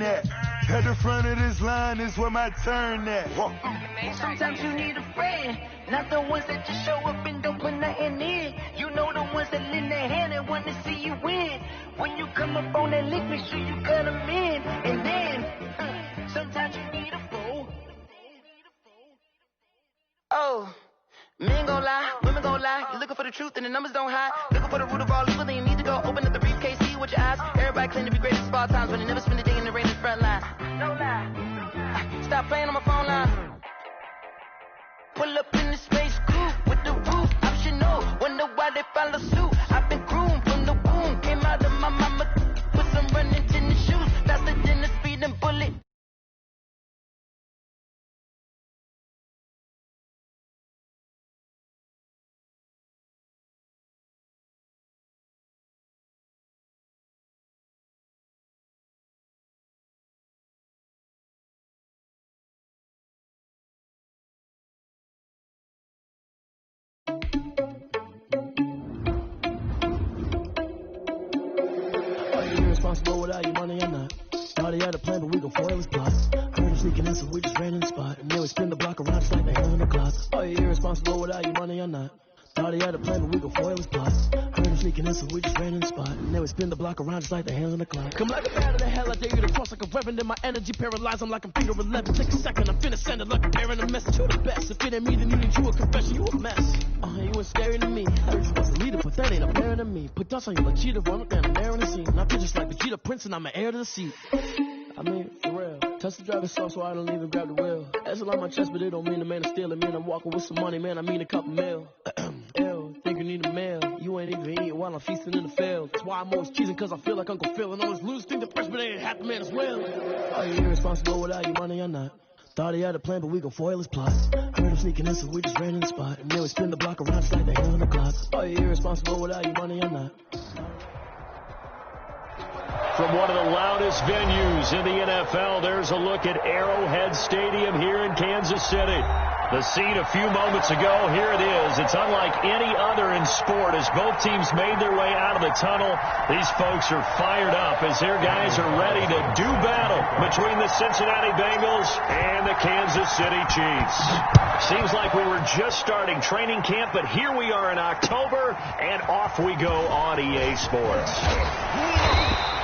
At the front of this line is where my turn at. Sometimes you need a friend, not the ones that just show up and don't put nothing in. You know the ones that lend their hand and want to see you win. When you come up on that lick, make sure you cut them in. And then, sometimes you need a fool. Oh, men gon' lie, women gon' lie. You're looking for the truth and the numbers don't hide. Looking for the root of all evil, then you need to go open up the briefcase, see with your eyes. Everybody claim to be great at small times, but they never spend a day in the rain in the front line. No lie. Stop playing on my phone line. Pull up in the space coupe with the roof optional. Wonder why they follow suit. I've been groomed from the womb. Came out of my mama with some running tennis shoes. Faster than a speeding bullet. Irresponsible without your money or not. Thought he had a plan, but we gon' foil his plot. Heard him sneaking in, so we just ran in the spot. And then we spin the block around just like the hell in the clock. Are you irresponsible without your money or not? Thought he had a plan, but we gon' foil his plot. Heard him sneaking in, so we just ran in the spot. And then we spin the block around just like the hell in the clock. Come like a bat of the hell, I dare you to cross like a reverend. And my energy paralyzed, I'm like I'm finger 11. Take a second, I'm finna send it like a bear in a message. You the best, if it ain't me, then you need you a confession. You a mess. You ain't scary to me. Heard you supposed to lead it, but that ain't apparent to me. Put dust on you like cheetah, run up down the air in the scene. I feel just like the Vegeta Prince, and I'm an heir to the seat. I mean, for real. Touch the driver's side so I don't even grab the wheel. That's on my chest, but it don't mean the man is stealing. Man, I'm walking with some money, man, I mean a couple mil. Ew, think you need a meal. You ain't even eating while I'm feasting in the field. That's why I'm always cheesing, cause I feel like Uncle Phil. And always lose, think the first, but they ain't half the man as well. Are you irresponsible without your money or not? Thought he had a plan, but we gon' foil his plot. Heard him sneaking in, so we just ran in the spot. And then we spin the block around just like the hell in the clock. Are you irresponsible without your money or not? From one of the loudest venues in the NFL, there's a look at Arrowhead Stadium here in Kansas City. The scene a few moments ago, here it is. It's unlike any other in sport as both teams made their way out of the tunnel. These folks are fired up as their guys are ready to do battle between the Cincinnati Bengals and the Kansas City Chiefs. Seems like we were just starting training camp, but here we are in October, and off we go on EA Sports.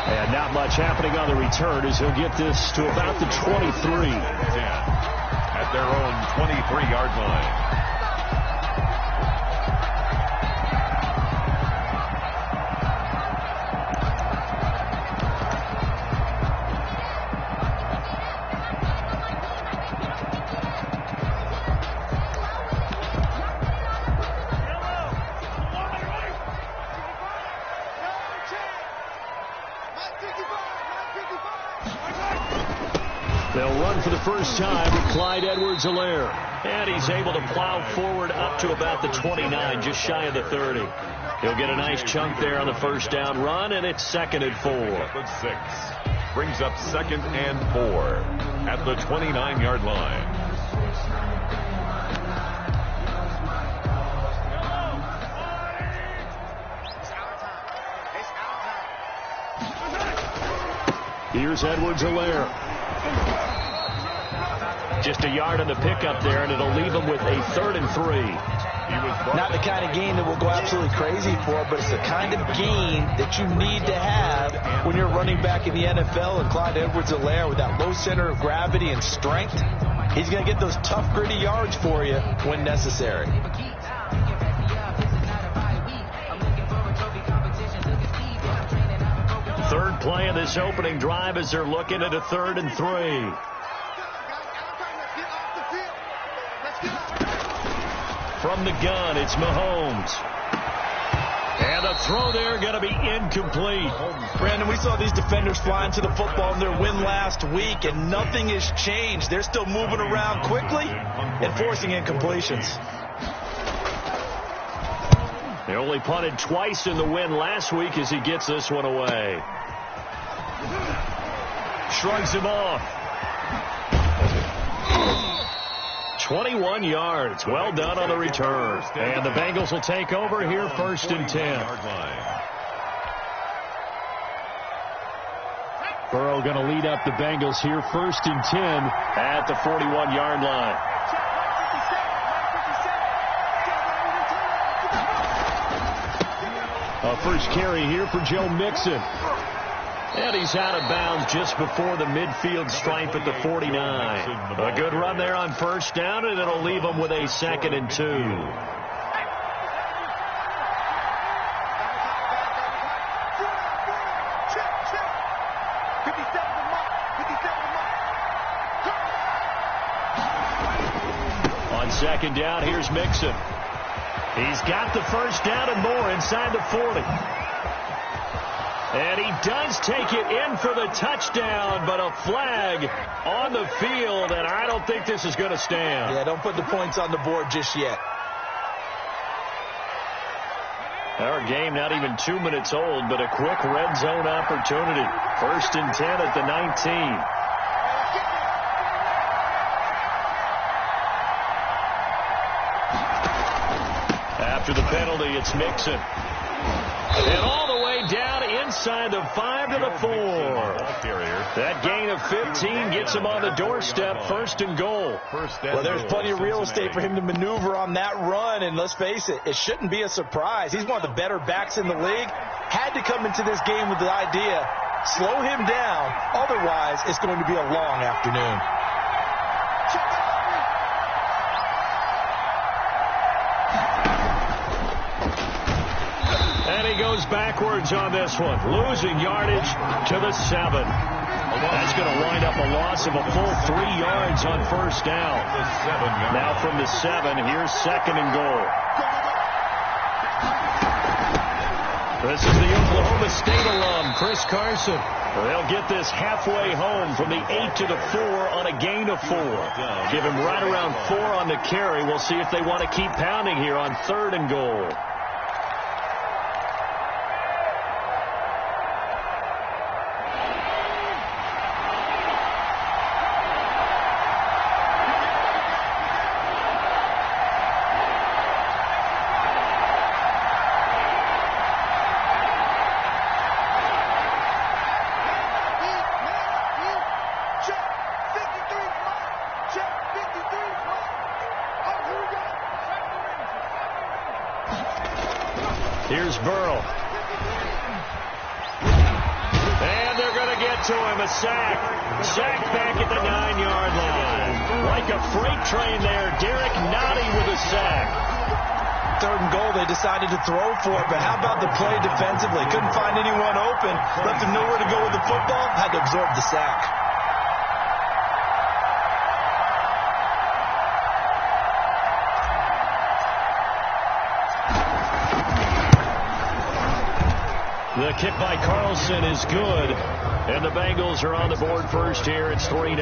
And not much happening on the return as he'll get this to about the 23. At their own 23-yard line. They'll run for the first time with Clyde Edwards-Helaire. And he's able to plow forward up to about the 29, just shy of the 30. He'll get a nice chunk there on the first down run, and it's 2nd and 4. 6 brings up 2nd and 4 at the 29-yard line. Here's Edwards-Helaire. Just a yard on the pickup there, and it'll leave him with a 3rd and 3. Not the kind of gain that we'll go absolutely crazy for, but it's the kind of gain that you need to have when you're running back in the NFL. And Clyde Edwards-Helaire, with that low center of gravity and strength, he's going to get those tough, gritty yards for you when necessary. Third play of this opening drive as they're looking at a 3rd and 3. From the gun, it's Mahomes. And the throw there going to be incomplete. Brandon, we saw these defenders flying to the football in their win last week, and nothing has changed. They're still moving around quickly and forcing incompletions. They only punted twice in the win last week as he gets this one away. Shrugs him off. 21 yards. Well done on the return. And the Bengals will take over here 1st and 10. Burrow going to lead up the Bengals here, 1st and 10 at the 41-yard line. A first carry here for Joe Mixon. And he's out of bounds just before the midfield stripe at the 49. A good run there on 1st down, and it'll leave him with a 2nd and 2. On 2nd down, here's Mixon. He's got the 1st down and more inside the 40. And he does take it in for the touchdown, but a flag on the field, and I don't think this is going to stand. Yeah, don't put the points on the board just yet. Our game not even 2 minutes old, but a quick red zone opportunity. 1st and 10 at the 19. After the penalty, it's Mixon. And all the way down inside the 5 to the 4. That gain of 15 gets him on the doorstep, 1st and goal. Well, there's plenty of real estate for him to maneuver on that run, and let's face it, it shouldn't be a surprise. He's one of the better backs in the league. Had to come into this game with the idea, slow him down, otherwise it's going to be a long afternoon. Goes backwards on this one, losing yardage to the 7. That's going to wind up a loss of a full 3 yards on 1st down. Now from the 7, here's 2nd and goal. This is the Oklahoma State alum, Chris Carson. They'll get this halfway home from the 8 to the 4 on a gain of 4. Give him right around 4 on the carry. We'll see if they want to keep pounding here on 3rd and goal. Here's Burrow. And they're going to get to him. A sack. Sack back at the 9-yard line. Like a freight train there. Derek Nottie with a sack. 3rd and goal, they decided to throw for it, but how about the play defensively? Couldn't find anyone open. Left him nowhere to go with the football. Had to absorb the sack. The kick by Carlson is good, and the Bengals are on the board first here. It's 3-0.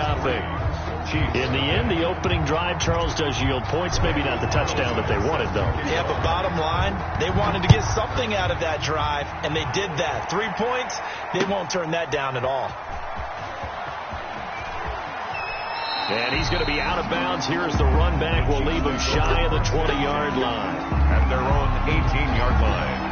In the end, the opening drive, Charles, does yield points. Maybe not the touchdown that they wanted, though. Yeah, but bottom line, they wanted to get something out of that drive, and they did that. 3 points, they won't turn that down at all. And he's going to be out of bounds. Here's the run back. We'll leave him shy of the 20-yard line. At their own 18-yard line.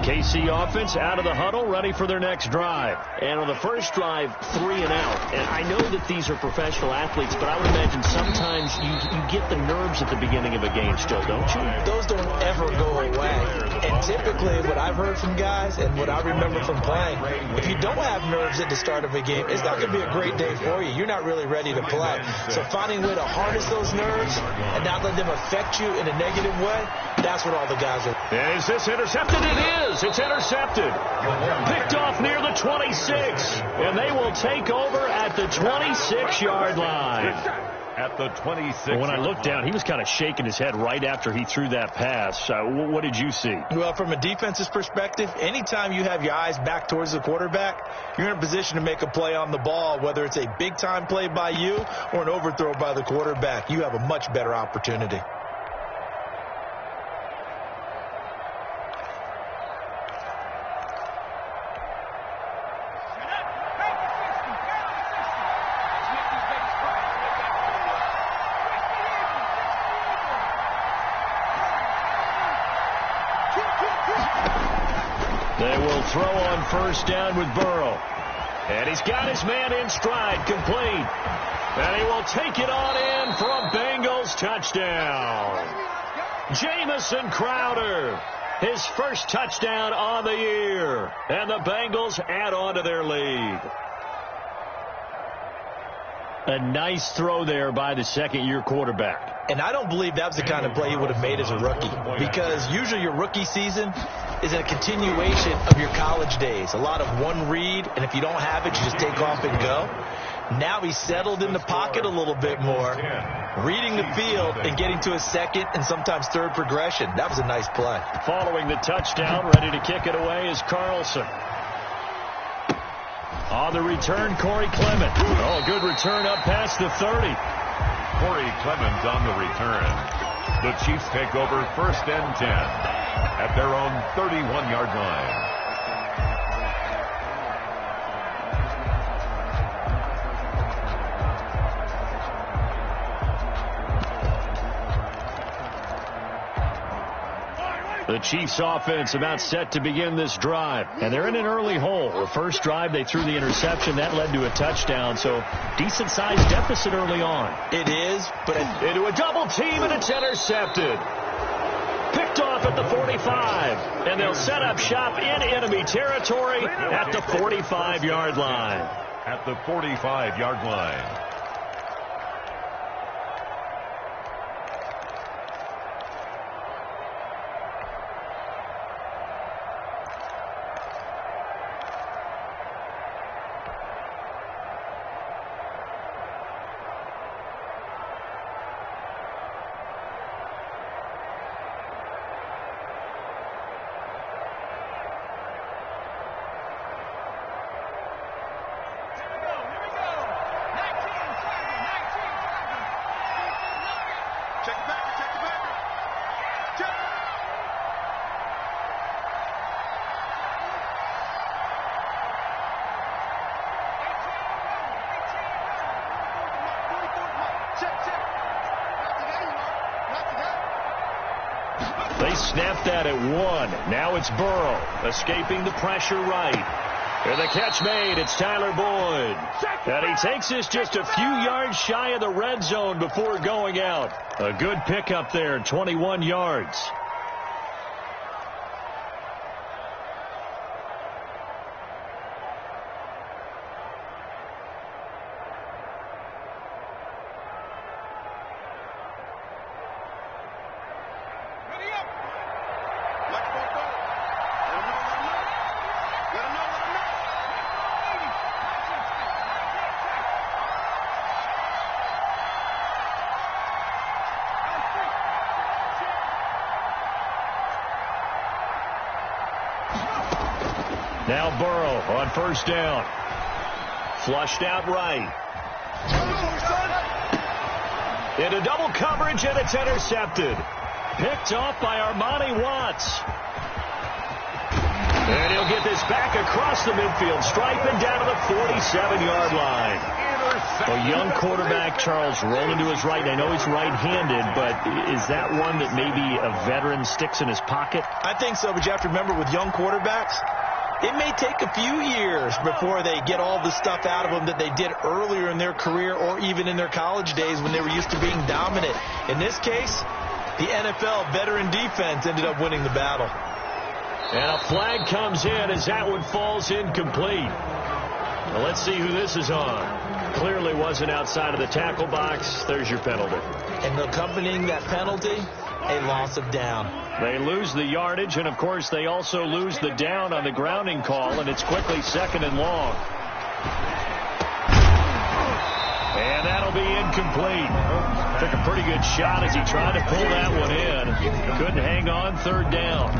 KC offense out of the huddle, ready for their next drive. And on the first drive, 3 and out. And I know that these are professional athletes, but I would imagine sometimes you get the nerves at the beginning of a game still, don't you? Those don't ever go away. And typically what I've heard from guys and what I remember from playing, if you don't have nerves at the start of a game, it's not going to be a great day for you. You're not really ready to play. So finding a way to harness those nerves and not let them affect you in a negative way, that's what all the guys are. Is this intercepted? It is. It's intercepted. Picked off near the 26. And they will take over at the 26-yard line. At the 26. When I looked down, he was kind of shaking his head right after he threw that pass. What did you see? Well, from a defense's perspective, anytime you have your eyes back towards the quarterback, you're in a position to make a play on the ball, whether it's a big-time play by you or an overthrow by the quarterback. You have a much better opportunity. They will throw on first down with Burrow. And he's got his man in stride, complete. And he will take it on in for a Bengals touchdown. Jamison Crowder, his first touchdown on the year. And the Bengals add on to their lead. A nice throw there by the second-year quarterback. And I don't believe that was the kind of play he would have made as a rookie, because usually your rookie season is a continuation of your college days. A lot of one read, and if you don't have it, you just take off and go. Now he's settled in the pocket a little bit more, reading the field and getting to a second and sometimes third progression. That was a nice play. Following the touchdown, ready to kick it away is Carlson. On the return, Corey Clement. Oh, good return up past the 30. Corey Clement on the return. The Chiefs take over first and 10 at their own 31-yard line. The Chiefs offense about set to begin this drive. And they're in an early hole. The first drive, they threw the interception. That led to a touchdown. So decent-sized deficit early on. It is, but into a double team, and it's intercepted. Picked off at the 45. And they'll set up shop in enemy territory at the 45-yard line. At the 45-yard line. They snapped that at 1. Now it's Burrow escaping the pressure right. And the catch made. It's Tyler Boyd. And he takes this just a few yards shy of the red zone before going out. A good pickup there, 21 yards. Now Burrow on first down. Flushed out right. Into double coverage, and it's intercepted. Picked off by Armani Watts. And he'll get this back across the midfield, striping down to the 47-yard line. A young quarterback, Charles, rolling to his right. I know he's right-handed, but is that one that maybe a veteran sticks in his pocket? I think so, but you have to remember with young quarterbacks, it may take a few years before they get all the stuff out of them that they did earlier in their career or even in their college days when they were used to being dominant. In this case, the NFL veteran defense ended up winning the battle. And a flag comes in as that one falls incomplete. Well, let's see who this is on. Clearly wasn't outside of the tackle box. There's your penalty. And accompanying that penalty, a loss of down. They lose the yardage, and, of course, they also lose the down on the grounding call, and it's quickly second and long. And that'll be incomplete. Took a pretty good shot as he tried to pull that one in. Couldn't hang on, third down.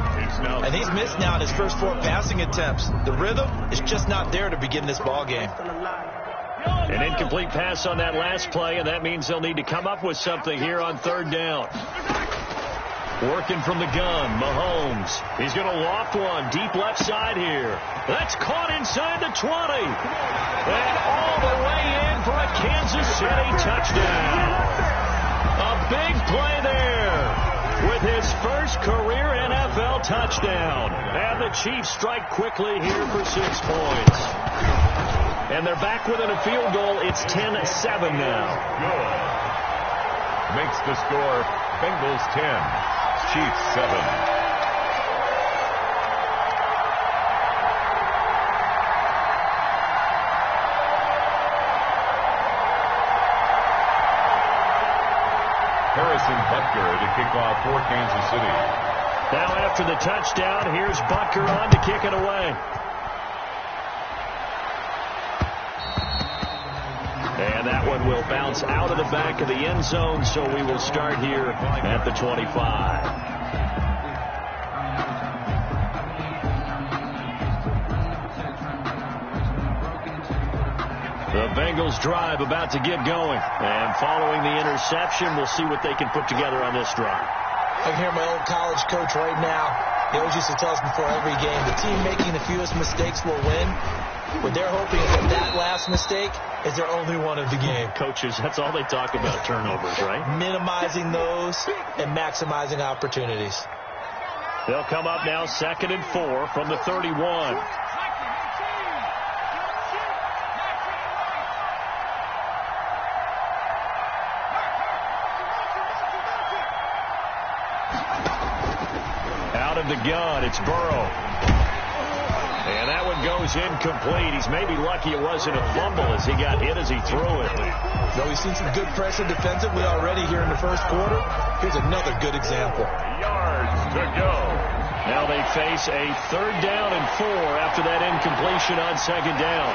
And he's missed now in his first 4 passing attempts. The rhythm is just not there to begin this ball game. An incomplete pass on that last play, and that means they'll need to come up with something here on third down. Working from the gun, Mahomes. He's going to loft one deep left side here. That's caught inside the 20. And all the way in for a Kansas City touchdown. A big play there with his first career NFL touchdown. And the Chiefs strike quickly here for 6 points. And they're back within a field goal. It's 10-7 now. Good. Makes the score Bengals 10, Chiefs 7. Harrison Butker to kick off for Kansas City. Now after the touchdown, here's Butker on to kick it away. And that one will bounce out of the back of the end zone, so we will start here at the 25. The Bengals drive about to get going. And following the interception, we'll see what they can put together on this drive. I can hear my old college coach right now. He always used to tell us before every game, the team making the fewest mistakes will win. What they're hoping is that last mistake is their only one of the game. Coaches, that's all they talk about, turnovers, right? Minimizing those and maximizing opportunities. They'll come up now 2nd and 4 from the 31. Out of the gun, it's Burrow. And that one goes incomplete. He's maybe lucky it wasn't a fumble as he got hit as he threw it. Though we've seen some good pressure defensively already here in the first quarter, here's another good example. Yards to go. Now they face a 3rd down and 4 after that incompletion on 2nd down.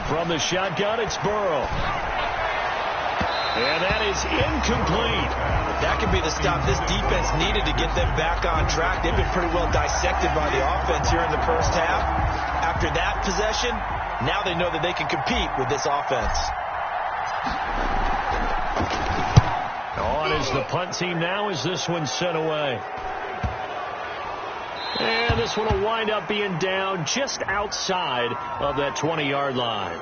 From the shotgun, it's Burrow. And that is incomplete. That could be the stop this defense needed to get them back on track. They've been pretty well dissected by the offense here in the first half. After that possession, now they know that they can compete with this offense. On is the punt team now as this one's sent away. And this one will wind up being down just outside of that 20-yard line.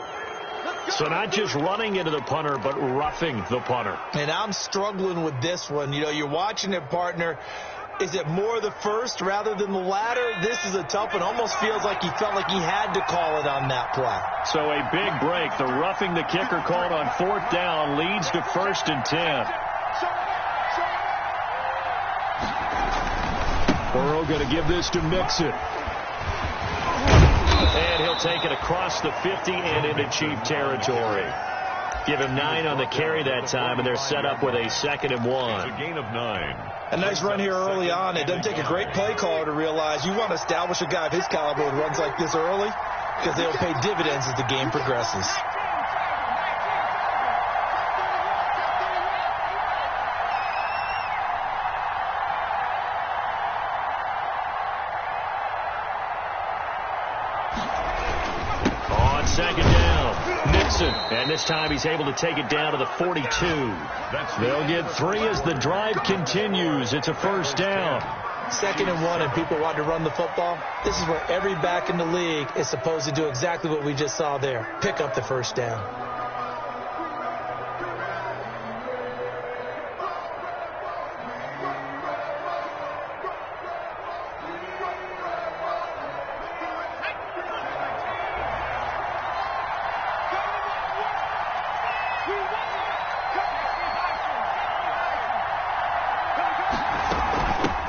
So not just running into the punter, but roughing the punter. And I'm struggling with this one. You know, you're watching it, partner. Is it more the first rather than the latter? This is a tough one. Almost feels like he felt like he had to call it on that play. So a big break. The roughing the kicker called on 4th down leads to 1st and 10. Burrow going to give this to Mixon. And he'll take it across the 50 and into Chief territory. Give him 9 on the carry that time, and they're set up with a 2nd and 1. It's a gain of 9. A nice run here early on. It doesn't take a great play caller to realize you want to establish a guy of his caliber with runs like this early because they'll pay dividends as the game progresses. On 2nd down, Mixon. And this time he's able to take it down to the 42. They'll get 3 as the drive continues. It's a 1st down. 2nd and 1 and people want to run the football. This is where every back in the league is supposed to do exactly what we just saw there. Pick up the 1st down.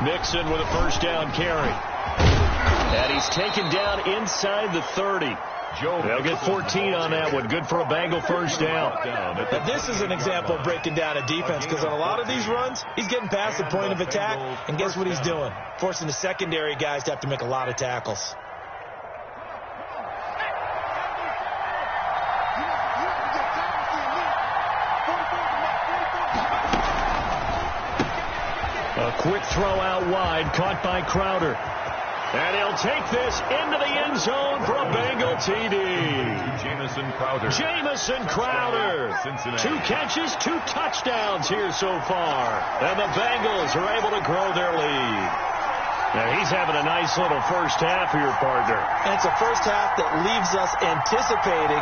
Mixon with a 1st down carry. And he's taken down inside the 30. They'll get 14 on that one. Good for a Bengal 1st down. Now, this is an example of breaking down a defense because on a lot of these runs, he's getting past the point of attack, and guess what he's doing? Forcing the secondary guys to have to make a lot of tackles. A quick throw out wide, caught by Crowder. And he'll take this into the end zone for a Bengal TD. Jamison Crowder. 2 catches, 2 touchdowns here so far. And the Bengals are able to grow their lead. Now he's having a nice little first half here, partner. And it's a first half that leaves us anticipating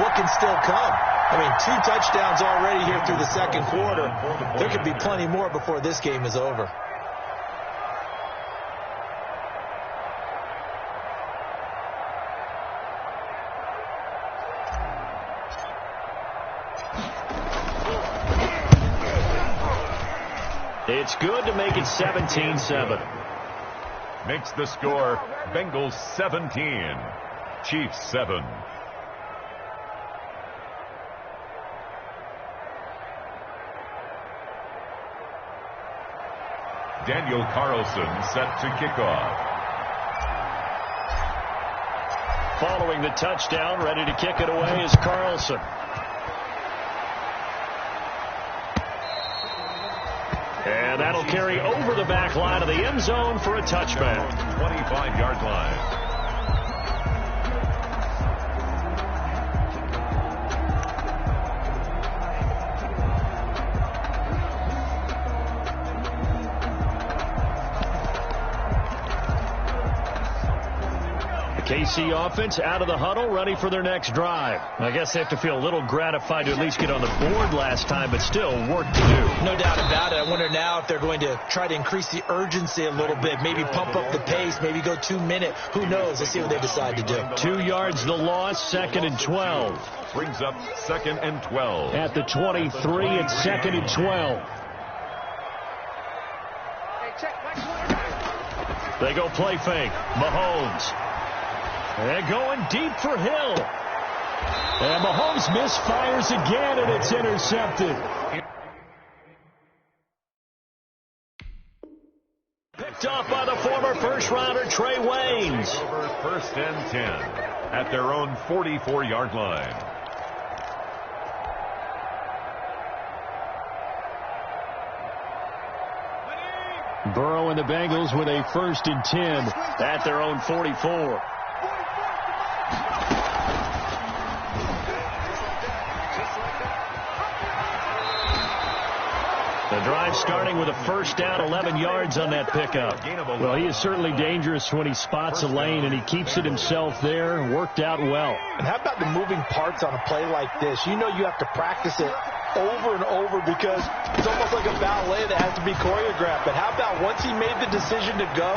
what can still come. I mean, 2 touchdowns already here through the second quarter. There could be plenty more before this game is over. It's good to make it 17-7. Makes the score Bengals 17, Chiefs 7. Daniel Carlson set to kick off. Following the touchdown, ready to kick it away is Carlson. And that'll carry over the back line of the end zone for a touchback. 25-yard line. KC offense out of the huddle, ready for their next drive. I guess they have to feel a little gratified to at least get on the board last time, but still work to do. No doubt about it. I wonder now if they're going to try to increase the urgency a little bit, maybe pump up the pace, maybe go 2-minute. Who knows? Let's see what they decide to do. 2 yards the loss, 2nd and 12. Brings up 2nd and 12. At the 23, it's 2nd and 12. They go play fake. Mahomes. They're going deep for Hill. And Mahomes misfires again, and it's intercepted. Picked off by the former first-rounder Trey Waynes. Over 1st and 10 at their own 44-yard line. Burrow and the Bengals with a 1st and 10 at their own 44. The drive starting with a 1st down, 11 yards on that pickup. Well, he is certainly dangerous when he spots a lane, and he keeps it himself there. Worked out well. And how about the moving parts on a play like this? You know you have to practice it over and over because it's almost like a ballet that has to be choreographed. But how about once he made the decision to go,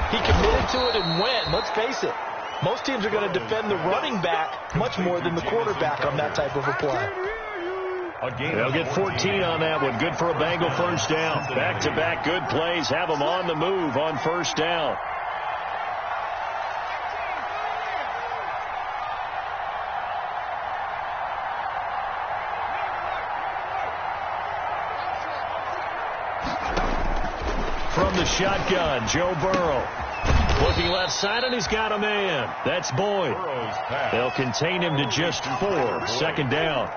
he committed to it and went. Let's face it, most teams are going to defend the running back much more than the quarterback on that type of a play. They'll get 14 on that one. Good for a Bengal 1st down. Back-to-back good plays. Have them on the move on 1st down. From the shotgun, Joe Burrow. Looking left side, and he's got a man. That's Boyd. They'll contain him to just 4. 2nd down.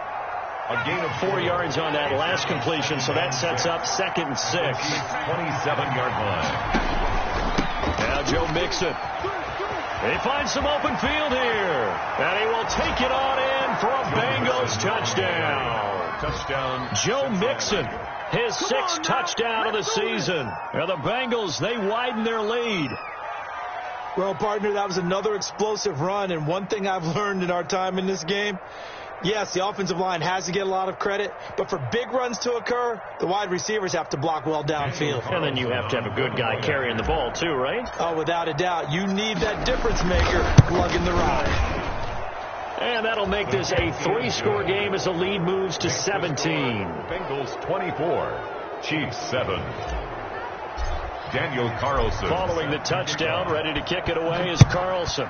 A gain of 4 yards on that last completion, so that sets up 2nd and 6. 27-yard line. Now Joe Mixon. He finds some open field here. And he will take it on in for a Bengals touchdown. Joe Mixon, his 6th touchdown of the season. Now the Bengals, they widen their lead. Well, partner, that was another explosive run, and one thing I've learned in our time in this game, yes, the offensive line has to get a lot of credit, but for big runs to occur, the wide receivers have to block well downfield. And then you have to have a good guy carrying the ball too, right? Oh, without a doubt. You need that difference maker lugging the ride. And that'll make this a 3-score game as the lead moves to 17. Bengals 24, Chiefs 7. Daniel Carlson. Following the touchdown, ready to kick it away is Carlson.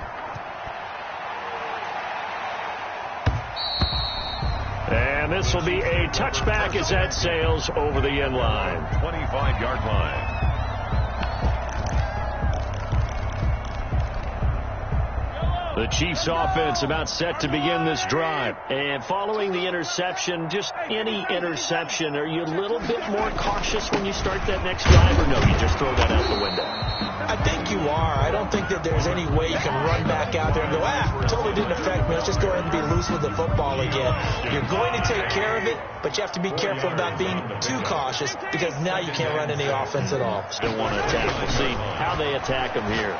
And this will be a touchback as that sails over the end line. 25-yard line. The Chiefs offense about set to begin this drive. And following the interception, just any interception, are you a little bit more cautious when you start that next drive, or no, you just throw that out the window? I think you are. I don't think that there's any way you can run back out there and go, totally didn't affect me. Let's just go ahead and be loose with the football again. You're going to take care of it, but you have to be careful about being too cautious because now you can't run any offense at all. Still want to attack. We'll see how they attack him here.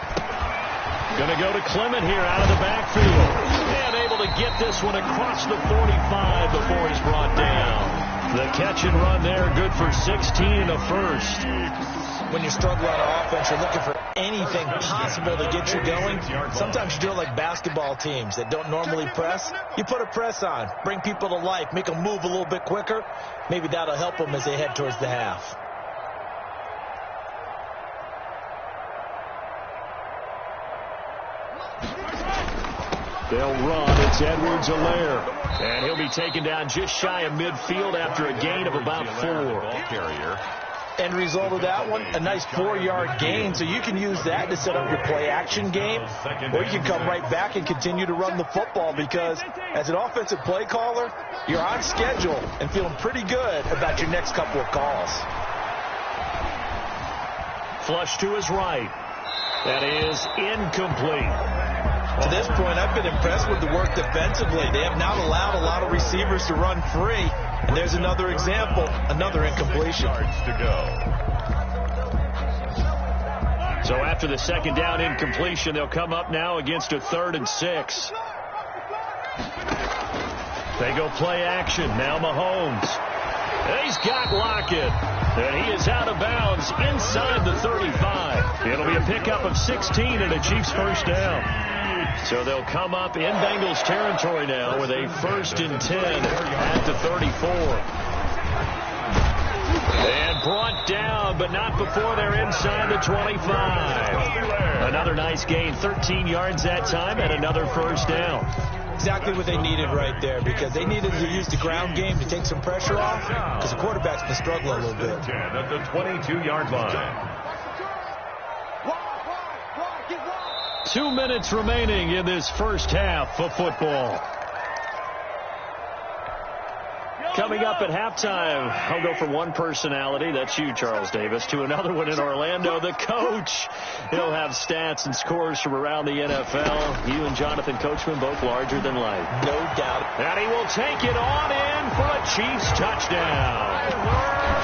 Going to go to Clement here out of the backfield. And able to get this one across the 45 before he's brought down. The catch and run there, good for 16 and a first. When you struggle on offense, you're looking for anything possible to get you going. Sometimes you do it like basketball teams that don't normally press. You put a press on, bring people to life, make them move a little bit quicker. Maybe that'll help them as they head towards the half. They'll run. It's Edwards-Helaire. And he'll be taken down just shy of midfield after a gain of about 4. End result of that one, a nice 4-yard gain. So you can use that to set up your play-action game, or you can come right back and continue to run the football because as an offensive play caller, you're on schedule and feeling pretty good about your next couple of calls. Flush to his right. That is incomplete. To this point, I've been impressed with the work defensively. They have not allowed a lot of receivers to run free. And there's another example, another incompletion. So after the second down incompletion, they'll come up now against a 3rd and 6. They go play action. Now Mahomes. He's got Lockett. And he is out of bounds inside the 35. It'll be a pickup of 16 and a Chiefs first down. So they'll come up in Bengals territory now with a 1st and 10 at the 34. And brought down, but not before they're inside the 25. Another nice gain, 13 yards that time, and another first down. Exactly what they needed right there, because they needed to use the ground game to take some pressure off, because the quarterback's been struggling a little bit. 10 at the 22-yard line. 2 minutes remaining in this first half of football. Coming up at halftime, I'll go from one personality, that's you, Charles Davis, to another one in Orlando, the coach. He'll have stats and scores from around the NFL. You and Jonathan Coachman, both larger than life. No doubt. And he will take it on in for a Chiefs touchdown.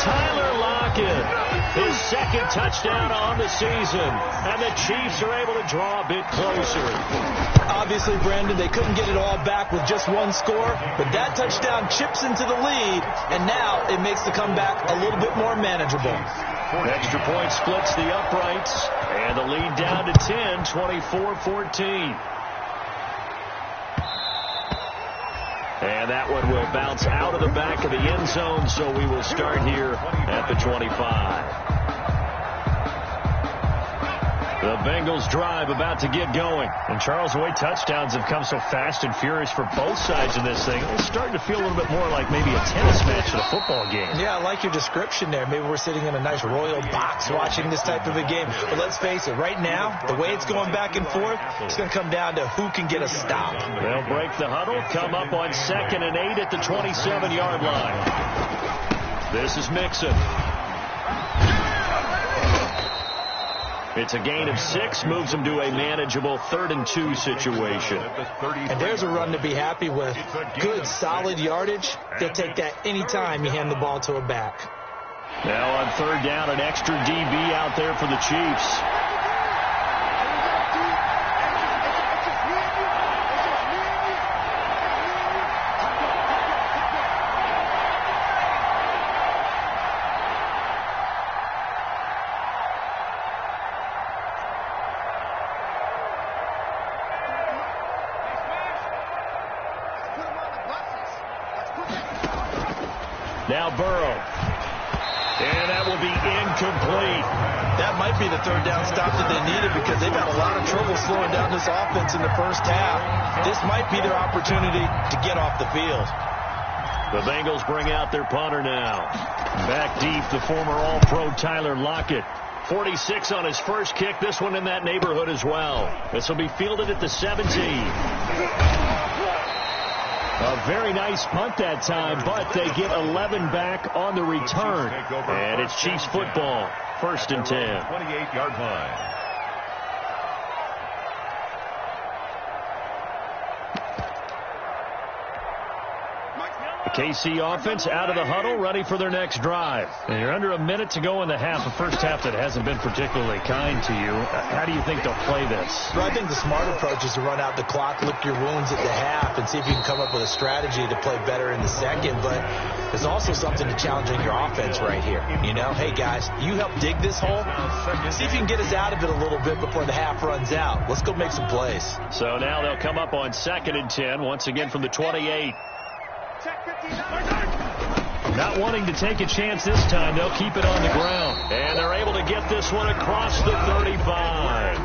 Tyler Lockett, his second touchdown on the season. And the Chiefs are able to draw a bit closer. Obviously, Brandon, they couldn't get it all back with just one score, but that touchdown chips into the lead, and now it makes the comeback a little bit more manageable. Extra point splits the uprights, and the lead down to 10, 24-14. And that one will bounce out of the back of the end zone, so we will start here at the 25. The Bengals drive about to get going. And Charles, the way touchdowns have come so fast and furious for both sides in this thing, it's starting to feel a little bit more like maybe a tennis match in a football game. Yeah, I like your description there. Maybe we're sitting in a nice royal box watching this type of a game. But let's face it, right now, the way it's going back and forth, it's going to come down to who can get a stop. They'll break the huddle, come up on 2nd and 8 at the 27-yard line. This is Mixon. It's a gain of 6, moves them to a manageable 3rd and 2 situation. And there's a run to be happy with. Good, solid yardage. They'll take that any time you hand the ball to a back. Now on 3rd down, an extra DB out there for the Chiefs. Now Burrow. And that will be incomplete. That might be the 3rd down stop that they needed because they've had a lot of trouble slowing down this offense in the first half. This might be their opportunity to get off the field. The Bengals bring out their punter now. Back deep, the former All-Pro Tyler Lockett. 46 on his first kick. This one in that neighborhood as well. This will be fielded at the 17. A very nice punt that time, but they get 11 back on the return. And it's Chiefs football. 1st and 10. 28-yard line. KC offense out of the huddle, ready for their next drive. And you're under a minute to go in the half, a first half that hasn't been particularly kind to you. How do you think they'll play this? Well, I think the smart approach is to run out the clock, lick your wounds at the half, and see if you can come up with a strategy to play better in the second. But there's also something to challenging your offense right here. You know, hey, guys, you help dig this hole. See if you can get us out of it a little bit before the half runs out. Let's go make some plays. So now they'll come up on 2nd and 10, once again from the 28. Not wanting to take a chance this time, they'll keep it on the ground. And they're able to get this one across the 35.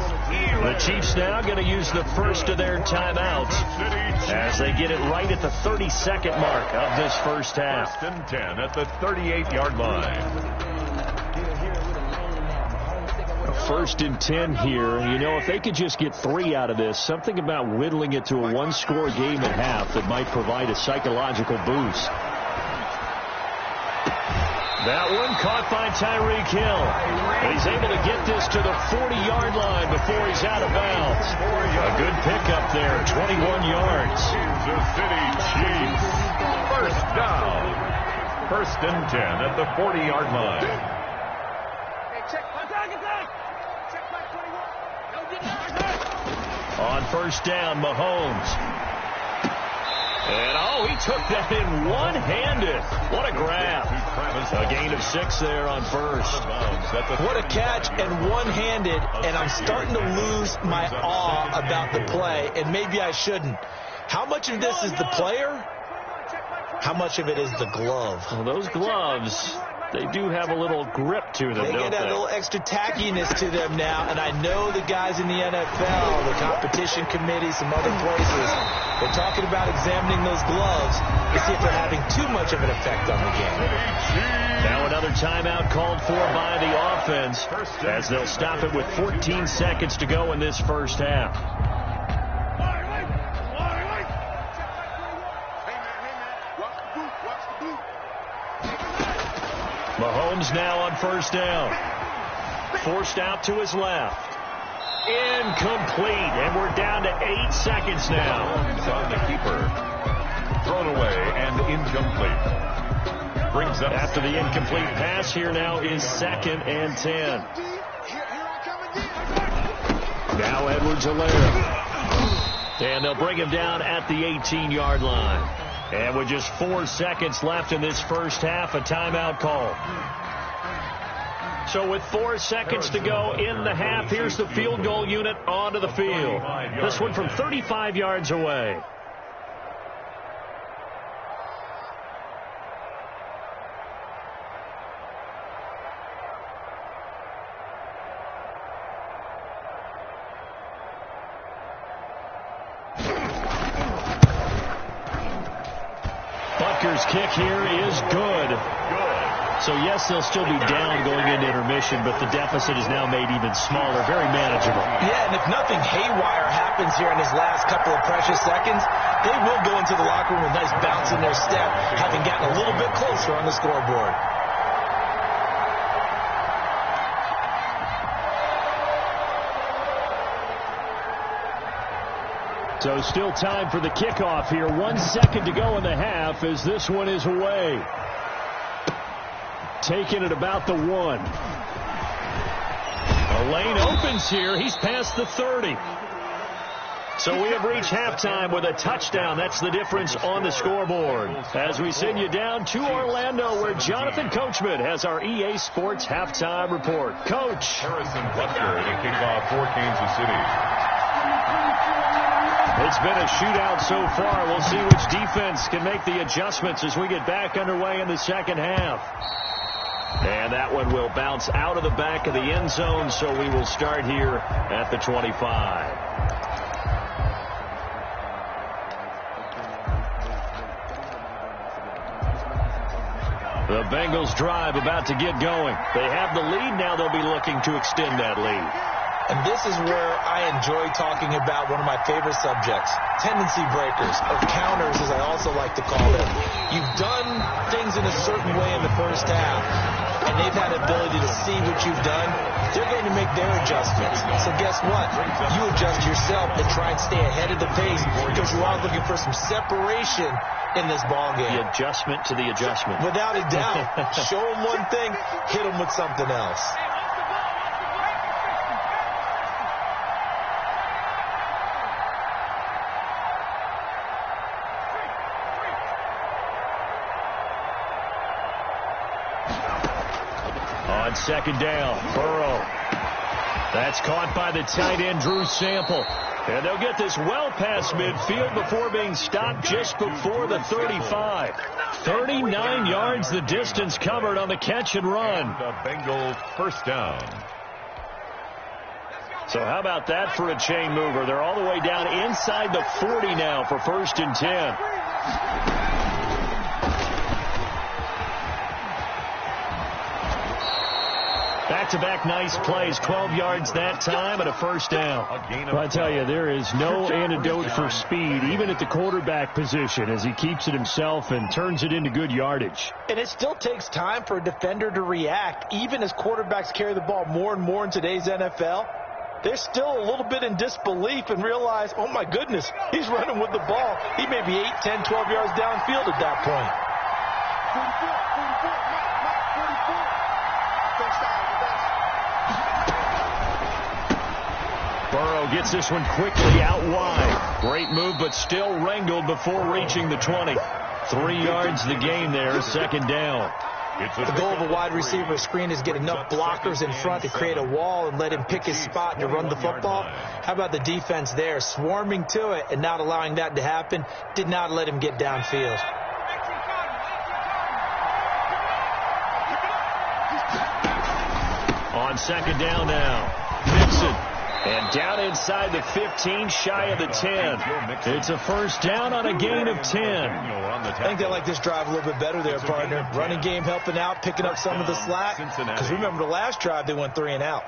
The Chiefs now going to use the first of their timeouts as they get it right at the 32nd mark of this first half. 1st and 10 at the 38-yard line. 1st and 10 here. You know, if they could just get 3 out of this, something about whittling it to a one-score game at half that might provide a psychological boost. That one caught by Tyreek Hill. And he's able to get this to the 40-yard line before he's out of bounds. A good pickup there, 21 yards. Kansas City Chiefs. 1st down. 1st and 10 at the 40-yard line. On 1st down, Mahomes. And, oh, he took that in one-handed. What a grab. A gain of 6 there on 1st. What a catch and one-handed, and I'm starting to lose my awe about the play, and maybe I shouldn't. How much of this is the player? How much of it is the glove? Well, those gloves, they do have a little grip to them, they don't get a little extra tackiness to them now, and I know the guys in the NFL, the competition committee, some other places, they're talking about examining those gloves to see if they're having too much of an effect on the game. Now another timeout called for by the offense as they'll stop it with 14 seconds to go in this first half. Mahomes now on 1st down. Forced out to his left. Incomplete. And we're down to 8 seconds now. It's on the keeper. Thrown away and incomplete. Brings up after the incomplete pass. Here now is 2nd and 10. Now Edwards-Helaire. And they'll bring him down at the 18-yard line. And with just 4 seconds left in this first half, a timeout call. So with 4 seconds to go in the half, here's the field goal unit onto the field. This one from 35 yards away. Butker's kick here is good. So, yes, they'll still be down going into intermission, but the deficit is now made even smaller, very manageable. Yeah, and if nothing haywire happens here in his last couple of precious seconds, they will go into the locker room with a nice bounce in their step, having gotten a little bit closer on the scoreboard. So still time for the kickoff here. 1 second to go in the half as this one is away. Taking it about the 1. A lane opens here. He's past the 30. So we have reached halftime with a touchdown. That's the difference on the scoreboard. As we send you down to Orlando, where Jonathan Coachman has our EA Sports halftime report. Coach. Harrison Butker to kick off for Kansas City. It's been a shootout so far. We'll see which defense can make the adjustments as we get back underway in the second half. And that one will bounce out of the back of the end zone, so we will start here at the 25. The Bengals drive about to get going. They have the lead. Now they'll be looking to extend that lead. And this is where I enjoy talking about one of my favorite subjects, tendency breakers, or counters as I also like to call them. You've done things in a certain way in the first half, and they've had the ability to see what you've done. They're going to make their adjustments. So guess what? You adjust yourself and try and stay ahead of the pace because you are looking for some separation in this ballgame. The adjustment to the adjustment. Without a doubt. Show them one thing, hit them with something else. On second down, Burrow. That's caught by the tight end, Drew Sample. And they'll get this well past midfield before being stopped just before the 35. 39 yards the distance covered on the catch and run. The Bengals first down. So how about that for a chain mover? They're all the way down inside the 40 now for 1st and 10. Back-to-back nice plays, 12 yards that time and a first down. Well, I tell you, there is no antidote for speed, even at the quarterback position, as he keeps it himself and turns it into good yardage. And it still takes time for a defender to react, even as quarterbacks carry the ball more and more in today's NFL. They're still a little bit in disbelief and realize, oh, my goodness, he's running with the ball. He may be 8, 10, 12 yards downfield at that point. 44. Burrow gets this one quickly out wide. Great move, but still wrangled before reaching the 20. 3 yards the gain there, 2nd down. The goal of a wide receiver screen is get enough blockers in front to create a wall and let him pick his spot to run the football. How about the defense there, swarming to it and not allowing that to happen? Did not let him get downfield. On second down now, Mixon. And down inside the 15, shy of the 10. It's a first down on a gain of 10. I think they like this drive a little bit better there, partner. Running game helping out, picking up some of the slack. Because remember the last drive, they went 3 and out.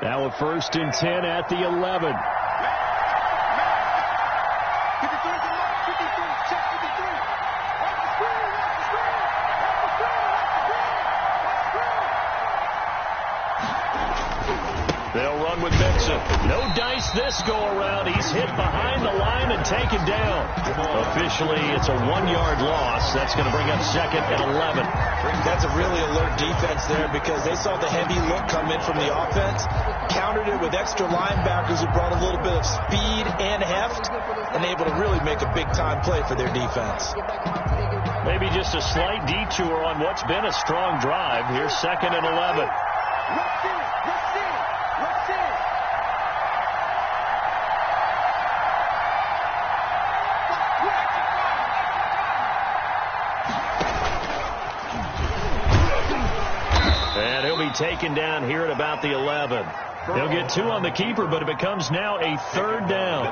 Now a 1st and 10 at the 11. They'll run with Mixon. No dice this go-around. He's hit behind the line and taken down. Officially, it's a 1-yard loss. That's going to bring up 2nd and 11. That's a really alert defense there because they saw the heavy look come in from the offense, countered it with extra linebackers who brought a little bit of speed and heft, and able to really make a big-time play for their defense. Maybe just a slight detour on what's been a strong drive. Here's 2nd and 11. And he'll be taken down here at about the 11. They'll get 2 on the keeper, but it becomes now a 3rd down.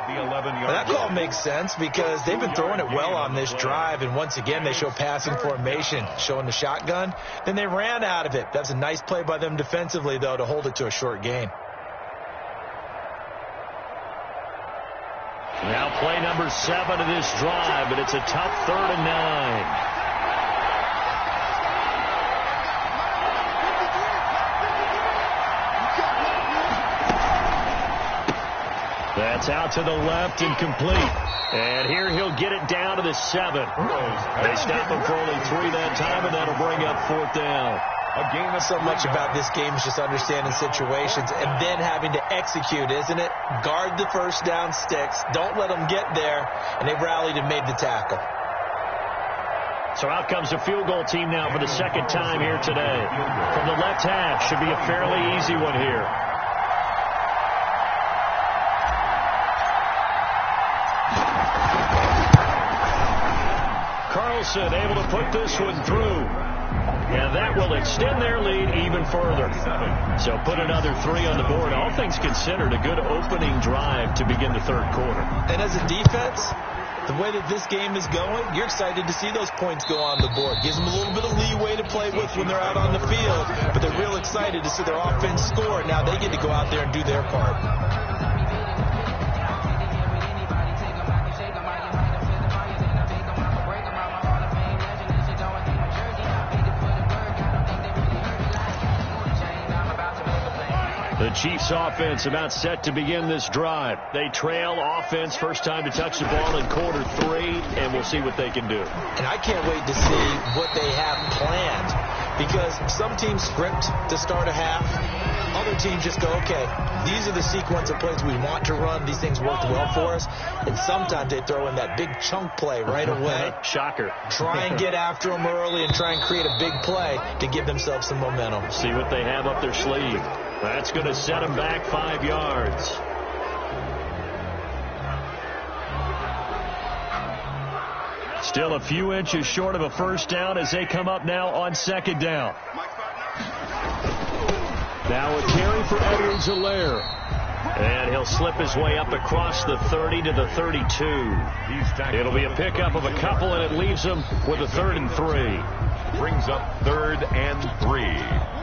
That call makes sense because they've been throwing it well on this drive, and once again they show passing formation, showing the shotgun. Then they ran out of it. That's a nice play by them defensively, though, to hold it to a short gain. Now play number 7 of this drive, but it's a tough 3rd and 9. That's out to the left and complete. And here he'll get it down to the 7. They stop him for only 3 that time, and that'll bring up 4th down. So much about this game is just understanding situations and then having to execute, isn't it? Guard the first down sticks. Don't let them get there. And they rallied and made the tackle. So out comes the field goal team now for the 2nd time here today. From the left half, should be a fairly easy one here. Carlson able to put this one through. And that will extend their lead even further. So put another 3 on the board. All things considered, a good opening drive to begin the 3rd quarter. And as a defense, The way that this game is going, you're excited to see those points go on the board. Gives them a little bit of leeway to play with when they're out on the field, but they're real excited to see their offense score. Now they get to go out there and do their part. The Chiefs offense about set to begin this drive. They trail offense, first time to touch the ball in quarter 3, and we'll see what they can do. And I can't wait to see what they have planned, because some teams script to start a half. Other teams just go, okay, these are the sequence of plays we want to run. These things worked well for us. And sometimes they throw in that big chunk play right away. Shocker. Try and get after them early and try and create a big play to give themselves some momentum. See what they have up their sleeve. That's going to set them back 5 yards. Still a few inches short of a first down as they come up now on second down. Now a carry for Edwards-Helaire. And he'll slip his way up across the 30 to the 32. It'll be a pickup of a couple, and it leaves him with a 3rd and 3. Brings up 3rd and 3.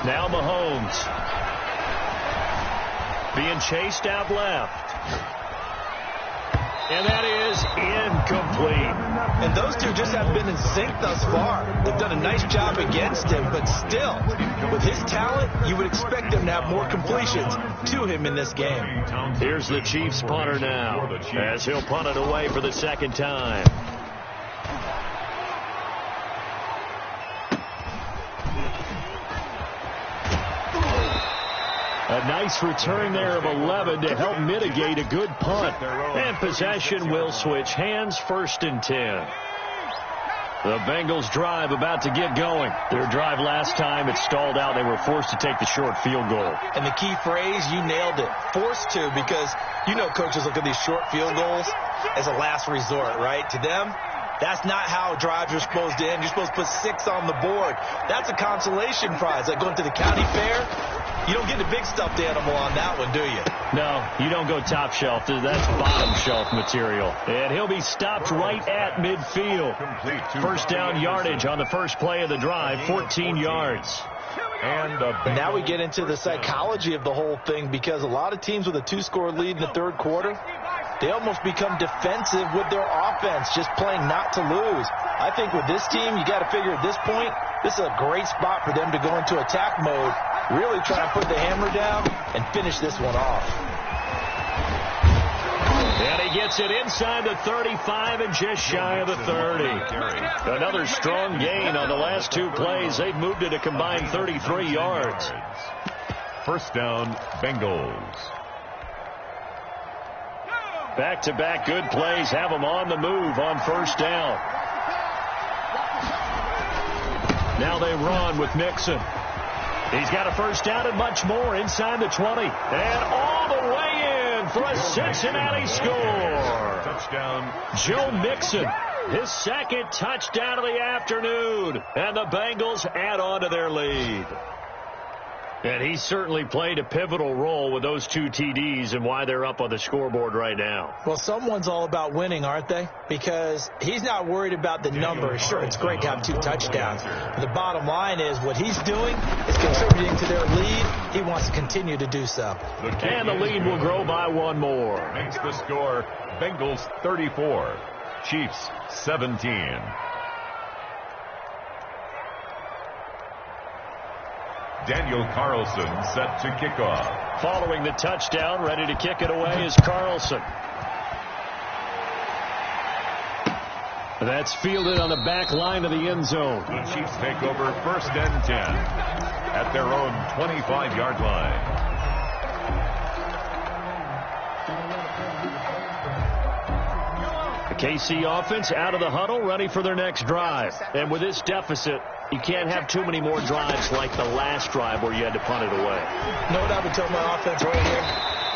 Now Mahomes being chased out left. And that is incomplete. And those two just haven't been in sync thus far. They've done a nice job against him, but still, with his talent, you would expect them to have more completions to him in this game. Here's the Chiefs punter now, as he'll punt it away for the second time. A nice return there of 11 to help mitigate a good punt. And possession will switch hands, 1st and 10. The Bengals drive about to get going. Their drive last time, it stalled out. They were forced to take the short field goal. And the key phrase, you nailed it. Forced to, because you know coaches look at these short field goals as a last resort, right? To them, that's not how drives are supposed to end. You're supposed to put 6 on the board. That's a consolation prize. Like going to the county fair, you don't get the big stuffed animal on that one, do you? No, you don't go top shelf. That's bottom shelf material. And he'll be stopped right at midfield. First down yardage on the first play of the drive, 14 yards. And now we get into the psychology of the whole thing, because a lot of teams with a 2-score lead in the 3rd quarter, they almost become defensive with their offense, just playing not to lose. I think with this team, you got to figure at this point, this is a great spot for them to go into attack mode, really try and put the hammer down and finish this one off. And he gets it inside the 35 and just shy of the 30. Another strong gain on the last 2 plays. They've moved it a combined 33 yards. First down, Bengals. Back-to-back good plays have them on the move on first down. Now they run with Mixon. He's got a first down and much more inside the 20. And all the way in for a Cincinnati score. Touchdown. Joe Mixon, his 2nd touchdown of the afternoon. And the Bengals add on to their lead. And he certainly played a pivotal role with those 2 TDs and why they're up on the scoreboard right now. Well, someone's all about winning, aren't they? Because he's not worried about the numbers. Sure, it's great to have 2 touchdowns. But the bottom line is what he's doing is contributing to their lead. He wants to continue to do so. And the lead will grow by 1 more. Makes the score Bengals 34, Chiefs 17. Daniel Carlson set to kick off. Following the touchdown, ready to kick it away is Carlson. That's fielded on the back line of the end zone. The Chiefs take over 1st and 10 at their own 25-yard line. The KC offense out of the huddle, ready for their next drive. And with this deficit, you can't have too many more drives like the last drive where you had to punt it away. You know what I would tell my offense right here?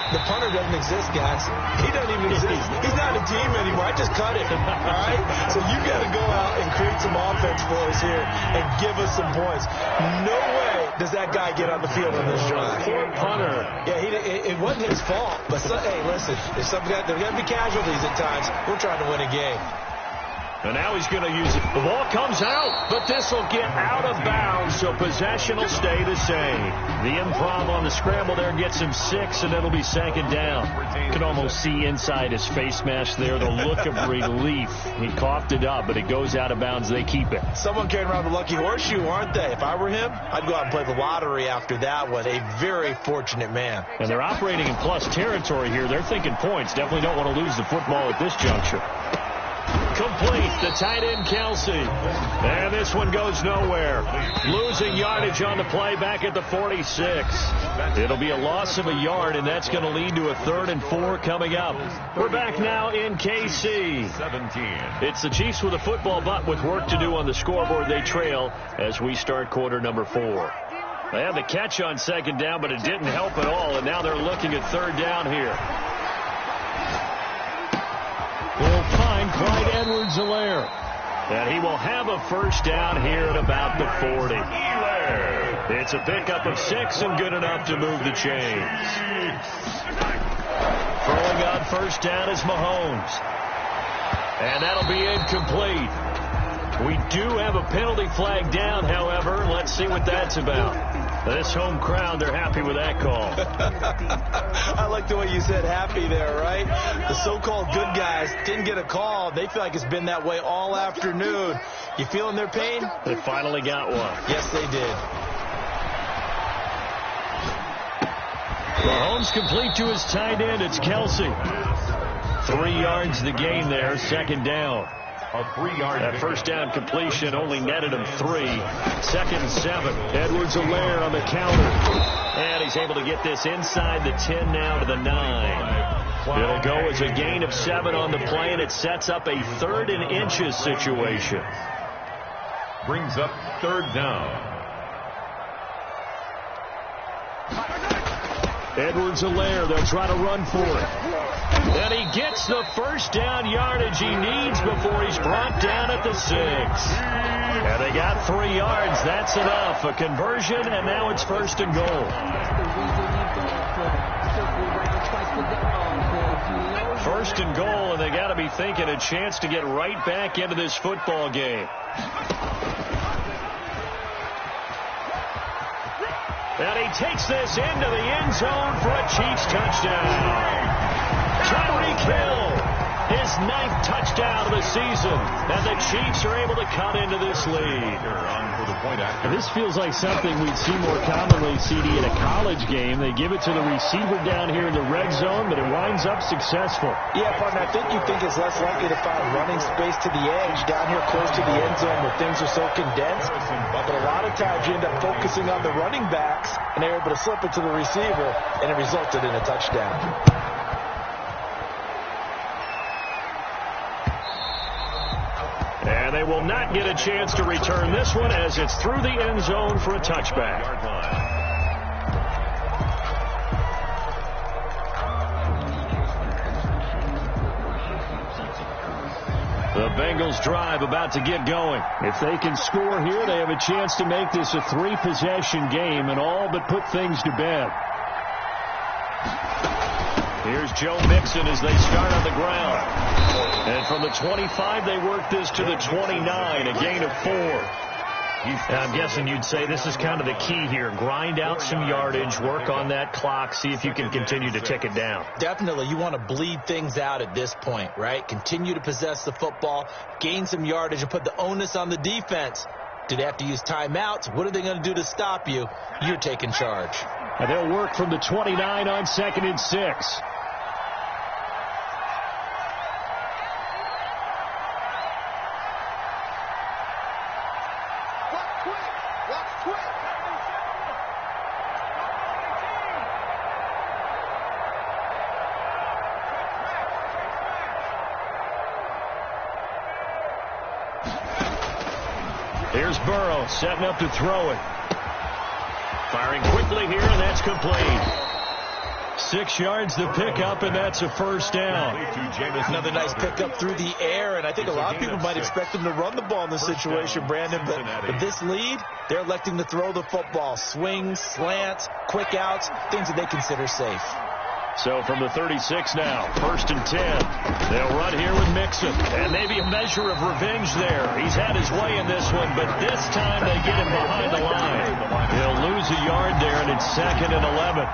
The punter doesn't exist, guys. He doesn't even exist. He's not a team anymore. I just cut it. All right? So you got to go out and create some offense for us here and give us some points. No way does that guy get on the field on this drive. Poor punter. Yeah, it wasn't his fault. But, hey, listen, there's going to be casualties at times. We're trying to win a game. And now he's going to use it. The ball comes out, but this will get out of bounds, so possession will stay the same. The improv on the scramble there gets him 6, and it'll be second down. You can almost see inside his face mask there the look of relief. He coughed it up, but it goes out of bounds. They keep it. Someone carrying around the lucky horseshoe, aren't they? If I were him, I'd go out and play the lottery after that one. A very fortunate man. And they're operating in plus territory here. They're thinking points. Definitely don't want to lose the football at this juncture. Complete, the tight end Kelsey. And this one goes nowhere. Losing yardage on the play back at the 46. It'll be a loss of a yard, and that's going to lead to a 3rd and 4 coming up. We're back now in KC. 17. It's the Chiefs with a football, but with work to do on the scoreboard. They trail as we start quarter number 4. They had the catch on second down, but it didn't help at all, and now they're looking at 3rd down here. Will find Clyde Edwards-Helaire. And he will have a first down here at about the 40. It's a pickup of 6 and good enough to move the chains. Throwing on first down is Mahomes. And that'll be incomplete. We do have a penalty flag down, however. Let's see what that's about. This home crowd, they're happy with that call. I like the way you said happy there, right? The so-called good guys didn't get a call. They feel like it's been that way all afternoon. You feeling their pain? They finally got one. Yes, they did. Mahomes complete to his tight end. It's Kelsey. 3 yards the gain there, second down. A 3-yard. That first down completion only netted him 3. 2nd and 7. Edwards-Helaire on the counter. And he's able to get this inside the 10 now to the 9. It'll go as a gain of 7 on the play, and it sets up a 3rd and inches situation. Brings up 3rd down. Edwards-Helaire, they'll try to run for it. And he gets the first down yardage he needs before he's brought down at the 6. And they got 3 yards. That's enough. A conversion, and now it's 1st and goal. 1st and goal, and they got to be thinking a chance to get right back into this football game. And he takes this into the end zone for a Chiefs touchdown. Tyreek Hill, his 9th touchdown of the season, and the Chiefs are able to cut into this lead. This feels like something we'd see more commonly, CD, in a college game. They give it to the receiver down here in the red zone, but it winds up successful. Yeah, partner, I think you think it's less likely to find running space to the edge down here close to the end zone where things are so condensed. But a lot of times you end up focusing on the running backs, and they're able to slip it to the receiver, and it resulted in a touchdown. And they will not get a chance to return this one as it's through the end zone for a touchback. The Bengals drive about to get going. If they can score here, they have a chance to make this a 3-possession game and all but put things to bed. Here's Joe Mixon as they start on the ground. And from the 25, they work this to the 29, a gain of 4. I'm guessing you'd say this is kind of the key here. Grind out some yardage, work on that clock, see if you can continue to tick it down. Definitely. You want to bleed things out at this point, right? Continue to possess the football, gain some yardage, and put the onus on the defense. Do they have to use timeouts? What are they going to do to stop you? You're taking charge. And they'll work from the 29 on 2nd and 6. Here's Burrow setting up to throw it. Firing quickly here, and that's complete. 6 yards to pick up, and that's a first down. Another nice pickup through the air, and I think a lot of people might expect him to run the ball in this situation, Brandon, but with this lead, they're electing to throw the football. Swings, slants, quick outs, things that they consider safe. So from the 36 now, 1st and 10. They'll run here with Mixon. And maybe a measure of revenge there. He's had his way in this one, but this time they get him behind the line. He'll lose a yard there, and it's 2nd and 11.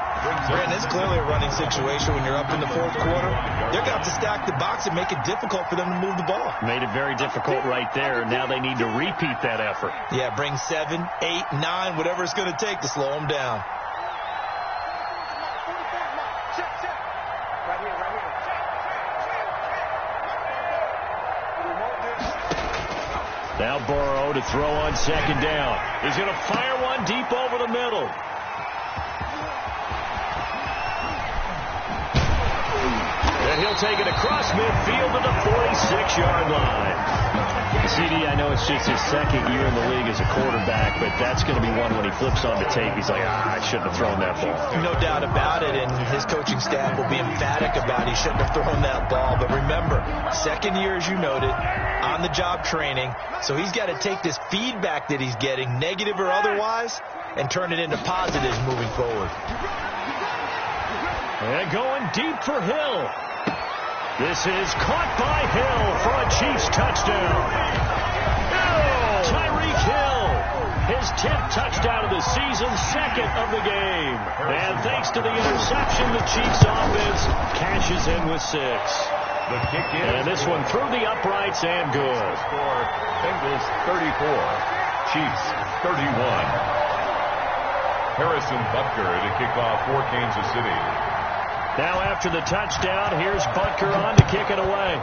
Brandon, it's clearly a running situation when you're up in the 4th quarter. They're going to have to stack the box and make it difficult for them to move the ball. Made it very difficult right there. Now they need to repeat that effort. Yeah, bring 7, 8, 9, whatever it's going to take to slow them down. Now Burrow to throw on 2nd down. He's going to fire one deep over the middle. And he'll take it across midfield to the 46-yard line. CD, I know it's just his 2nd year in the league as a quarterback, but that's going to be one when he flips on the tape. He's like, I shouldn't have thrown that ball. No doubt about it, and his coaching staff will be emphatic about he shouldn't have thrown that ball. But remember, 2nd year, as you noted, on-the-job training, so he's got to take this feedback that he's getting, negative or otherwise, and turn it into positives moving forward. And going deep for Hill. This is caught by Hill for a Chiefs touchdown. Tyreek Hill, his 10th touchdown of the season, 2nd of the game. And thanks to the interception, the Chiefs offense cashes in with 6. The kick in. And this one through the uprights and good. Score, Bengals 34, Chiefs 31. Harrison Butker to kick off for Kansas City. Now after the touchdown, here's Butker on to kick it away.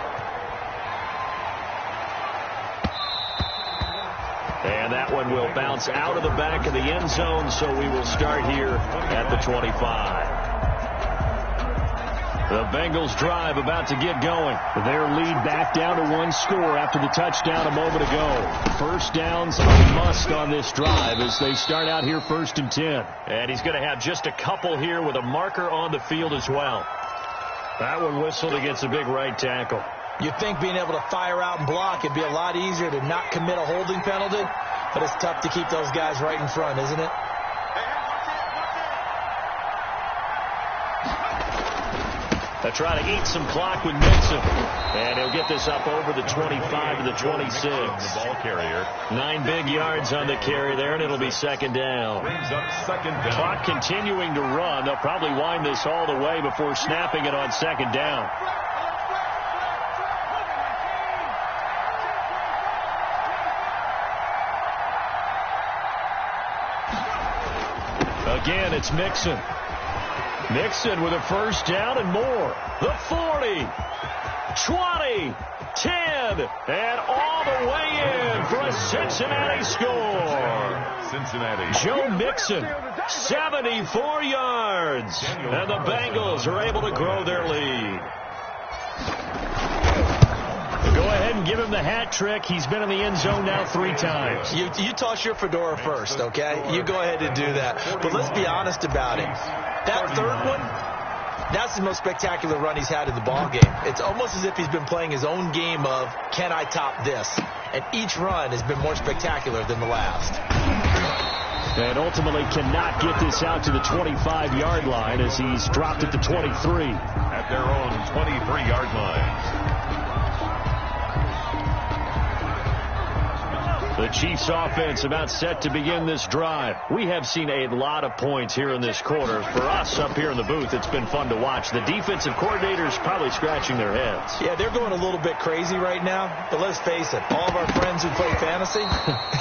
And that one will bounce out of the back of the end zone, so we will start here at the 25. The Bengals drive about to get going. Their lead back down to 1 score after the touchdown a moment ago. First downs a must on this drive as they start out here 1st and 10. And he's going to have just a couple here with a marker on the field as well. That one whistled against a big right tackle. You'd think being able to fire out and block it'd be a lot easier to not commit a holding penalty, but it's tough to keep those guys right in front, isn't it? They'll try to eat some clock with Mixon. And he'll get this up over the 25 to the 26. The ball carrier. 9 big yards on the carry there, and it'll be 2nd down. Brings up 2nd down. Clock continuing to run. They'll probably wind this all the way before snapping it on 2nd down. Again, it's Mixon. Mixon with a first down and more. The 40, 20, 10, and all the way in for a Cincinnati score. Cincinnati. Joe Mixon, 74 yards. And the Bengals are able to grow their lead. Go ahead and give him the hat trick. He's been in the end zone now 3 times. You toss your fedora first, okay? You go ahead and do that. But let's be honest about it. That 3rd one, that's the most spectacular run he's had in the ball game. It's almost as if he's been playing his own game of, can I top this? And each run has been more spectacular than the last. And ultimately cannot get this out to the 25-yard line as he's dropped at the 23. At their own 23-yard line. The Chiefs offense about set to begin this drive. We have seen a lot of points here in this quarter. For us up here in the booth, it's been fun to watch. The defensive coordinators probably scratching their heads. Yeah, they're going a little bit crazy right now. But let's face it, all of our friends who play fantasy,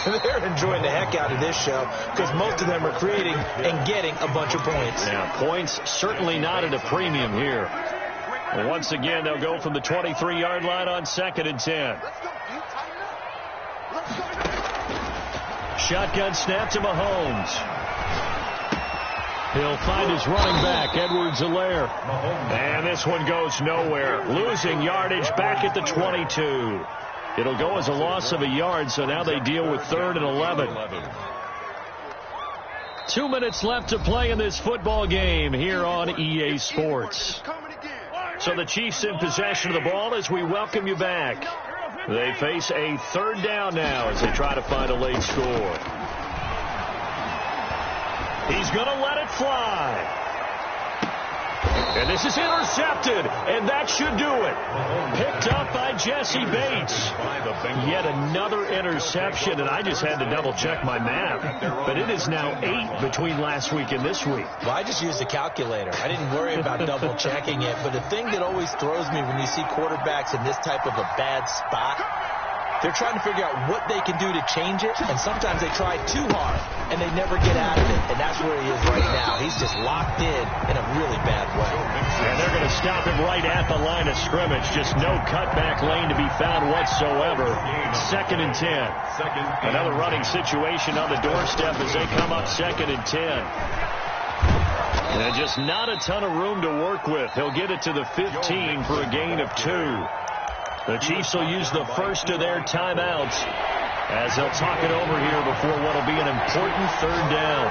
they're enjoying the heck out of this show because most of them are creating and getting a bunch of points. Yeah, points certainly not at a premium here. And once again, they'll go from the 23-yard line on 2nd and 10. Shotgun snap to Mahomes. He'll find his running back, Edwards-Helaire. And this one goes nowhere. Losing yardage back at the 22. It'll go as a loss of a yard, so now they deal with 3rd and 11. 2 minutes left to play in this football game here on EA Sports. So the Chiefs in possession of the ball as we welcome you back. They face a third down now as they try to find a late score. He's going to let it fly. And this is intercepted, and that should do it. Picked up by Jesse Bates. Yet another interception, and I just had to double-check my math. But it is now 8 between last week and this week. Well, I just used a calculator. I didn't worry about double-checking it. But the thing that always throws me when you see quarterbacks in this type of a bad spot, they're trying to figure out what they can do to change it, and sometimes they try too hard, and they never get out of it, and that's where he is right now. He's just locked in a really bad way. And they're going to stop him right at the line of scrimmage. Just no cutback lane to be found whatsoever. 2nd and 10. Another running situation on the doorstep as they come up 2nd and 10. And just not a ton of room to work with. He'll get it to the 15 for a gain of 2. The Chiefs will use the first of their timeouts as they'll talk it over here before what will be an important third down.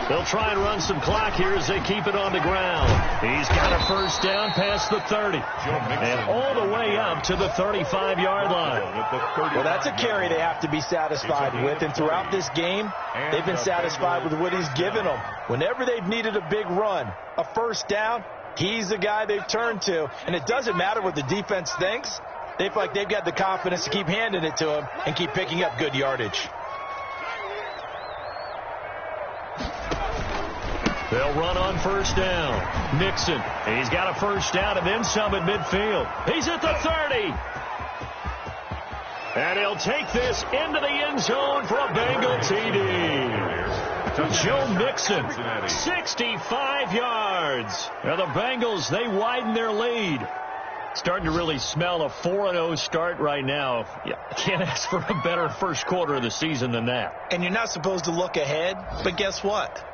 They'll try and run some clock here as they keep it on the ground. He's got a first down past the 30 and all the way up to the 35-yard line. Well, that's a carry they have to be satisfied with, and throughout this game, they've been satisfied with what he's given them. Whenever they've needed a big run, a first down, he's the guy they've turned to, and it doesn't matter what the defense thinks. They feel like they've got the confidence to keep handing it to him and keep picking up good yardage. They'll run on first down. Nixon, he's got a first down and then some at midfield. He's at the 30. And he'll take this into the end zone for a Bengal TD. Joe Mixon, 65 yards. Now the Bengals, they widen their lead. Starting to really smell a 4-0 start right now. Yeah, can't ask for a better first quarter of the season than that. And you're not supposed to look ahead, but guess what?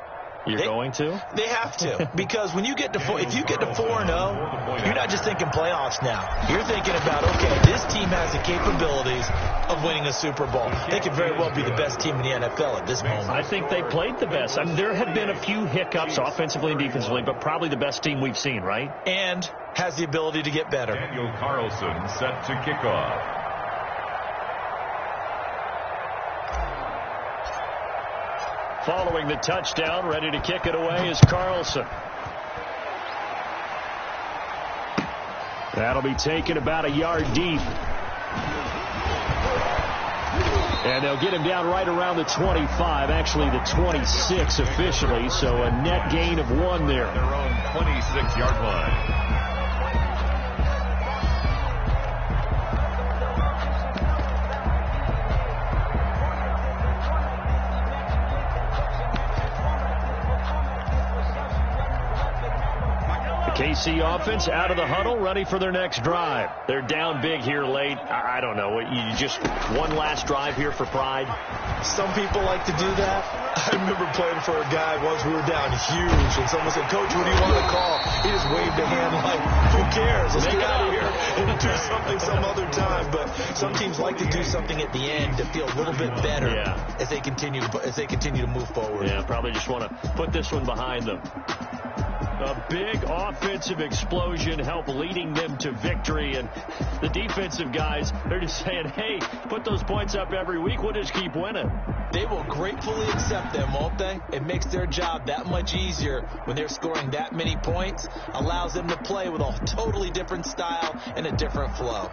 You're going to? They have to, because when you get to if you get to 4-0, you're not just thinking playoffs now. You're thinking about, okay, this team has the capabilities of winning a Super Bowl. They could very well be the best team in the NFL at this moment. I think they played the best. I mean, there have been a few hiccups offensively and defensively, but probably the best team we've seen, right? And has the ability to get better. Daniel Carlson set to kick off. Following the touchdown, ready to kick it away is Carlson. That'll be taken about a yard deep. And they'll get him down right around the 25, actually the 26 officially, so a net gain of 1 there. Their own 26-yard line. KC offense out of the huddle, ready for their next drive. They're down big here late. I don't know. You just one last drive here for pride? Some people like to do that. I remember playing for a guy once we were down huge, and someone said, "Coach, what do you want to call?" He just waved a hand like, "Who cares? Let's get out of here and do something some other time." But some teams like to do something at the end to feel a little bit better as they continue to move forward. Yeah, probably just want to put this one behind them. A big offensive explosion helped leading them to victory. And the defensive guys, they're just saying, hey, put those points up every week. We'll just keep winning. They will gratefully accept them, won't they? It makes their job that much easier when they're scoring that many points. Allows them to play with a totally different style and a different flow.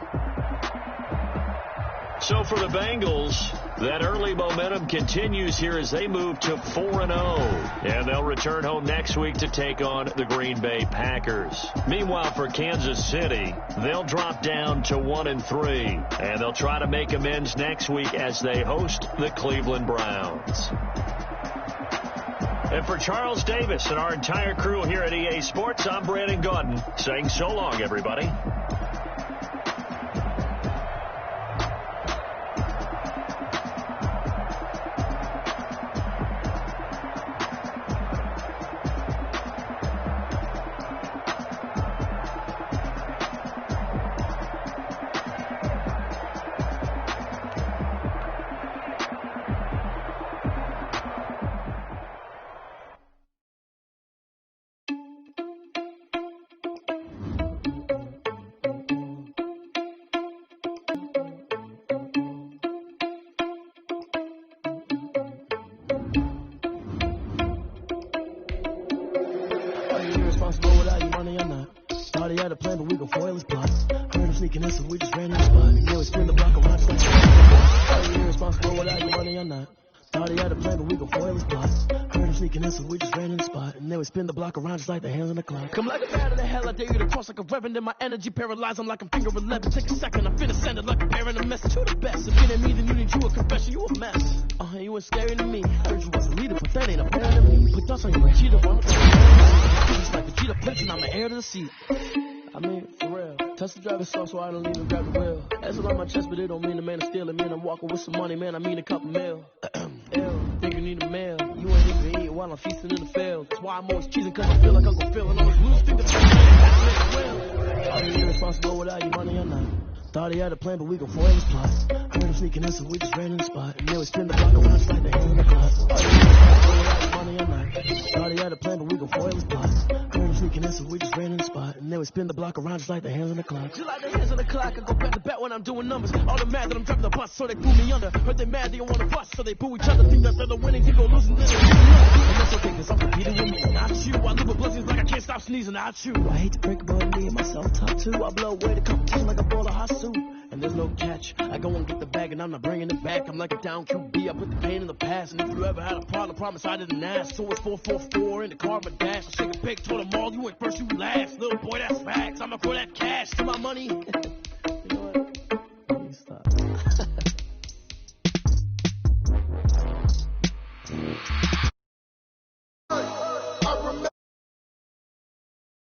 So for the Bengals, that early momentum continues here as they move to 4-0. And they'll return home next week to take on the Green Bay Packers. Meanwhile, for Kansas City, they'll drop down to 1-3. And they'll try to make amends next week as they host the Cleveland Browns. And for Charles Davis and our entire crew here at EA Sports, I'm Brandon Gaudin saying so long, everybody. foil his plots. Heard him sneaking in, so we just ran in the spot. And yeah, we spin the block around just like are you irresponsible without your money or not? Thought he had a plan, but we gon' foil his plots. Heard him sneaking in, so we just ran in the spot. And then we spin the block around just like the hands on the clock. Come like a bat of the hell, I dare you to cross like a reverend. And my energy paralyzed, I'm like I'm finger 11. Take a second, I'm finna send it like a bear in a message. You the best, if it ain't me, then you need you a confession. You a mess. You ain't scary to me. Heard you was a leader, but that ain't apparent to me. Put dust on you like cheetah, on the it's like the cheetah prince, and I'm an heir to the seat. I mean, for real. Touch the driver's song, so I don't even grab the wheel. That's on my chest, but it don't mean the man is stealing. Man, I'm walking with some money, man, I mean a couple mil. Ew, think you need a meal. You ain't even eat while I'm feasting in the field. That's why I'm always cheesing, cause I feel like I'm gonna feel it. Always lose, think the are you irresponsible without your money or not? Thought he had a plan, but we gon' foil his plots. Heard him sneaking in, so we just ran in the spot. And then we spin the block around just like the hands on the clock. Are you irresponsible without your money or not? Thought he had a plan, but we gon' foil his plots. Heard him sneaking in, so we just ran in the spot. And then we spin the block around just like the hands on the clock. Just like the hands on the clock, I go back to back when I'm doing numbers. All the mad that I'm driving the bus, so they pull me under. Heard they mad, they don't wanna bust, so they boo each other. Think that they're the winning, they go losing, then they losing. And that's okay, cause I'm competing with me, not you. I live with blessings like I can't stop sneezing, not you. I hate to break it, but me and myself talk too. I blow away the competition like a bowl of hot soup. And there's no catch. I go and get the bag and I'm not bringing it back. I'm like a down QB. I put the pain in the past. And if you ever had a problem, promise I didn't ask. So it's 444 in the car, but dash. I shake a pig, told them all, you ain't first, you last. Little boy, that's facts. I'ma pour that cash to my money.